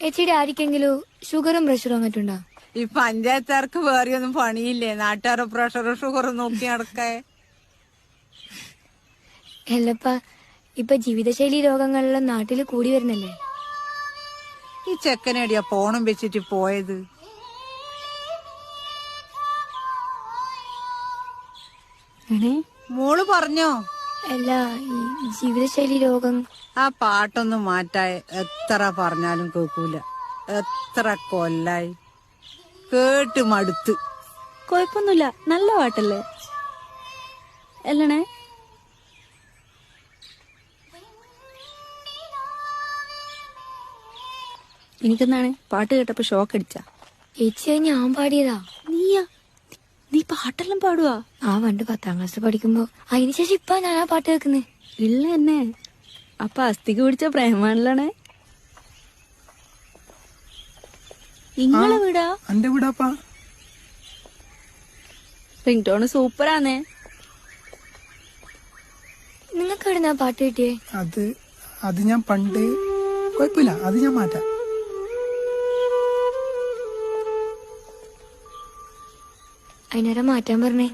ചേച്ചിയുടെ ആർക്കെങ്കിലും ഷുഗറും പ്രഷറും അങ്ങോട്ടുണ്ടോ? ഈ പഞ്ചായത്തുകാർക്ക് വേറെ ഒന്നും പണിയില്ലേ? നാട്ടുകാരുടെ പ്രഷറും ഷുഗറും നോക്കി നടക്കേ. അല്ലപ്പ ഇപ്പൊ ജീവിതശൈലി രോഗങ്ങളെല്ലാം നാട്ടില് കൂടി വരുന്നല്ലേ? ഈ ചെക്കനടിയാ ഫോണും വെച്ചിട്ട് പോയത്. മോള് പറഞ്ഞോ? അല്ല, ഈ ജീവിതശൈലി രോഗം. ആ പാട്ടൊന്നും മാറ്റാൻ എത്ര പറഞ്ഞാലും കേൾക്കൂല. എത്ര കൊല്ലായി കേട്ട് മടുത്ത്. കൊഴപ്പൊന്നുമില്ല, നല്ല പാട്ടല്ലേ അല്ലണേ? എനിക്കെന്താണ് പാട്ട് കേട്ടപ്പോ ഷോക്ക് അടിച്ചാ? ചേച്ചി ഞാൻ പാടിയതാ. നീ പാട്ടെല്ലാം പാടുവാ? ആ പണ്ട് 10ാം ക്ലാസ് പഠിക്കുമ്പോ. അതിനുശേഷം ഇപ്പൊ ഞാൻ ആ പാട്ട് കേൾക്കുന്നേ ഇല്ല എന്നെ. അപ്പൊ അസ്ഥിക്ക് പിടിച്ച പ്രേമാണല്ലേ? നിങ്ങളെ വീടാ? എന്റെ വീടാപ്പാ. Ring tone സൂപ്പറാന്നേ. നിങ്ങൾക്ക് എവിടുന്നാ പാട്ട് കിട്ടിയേ? അത് ഞാൻ പണ്ട്. കുഴപ്പമില്ല, അത് ഞാൻ മാറ്റാം. അതിനേരം മാറ്റാൻ പറഞ്ഞേ.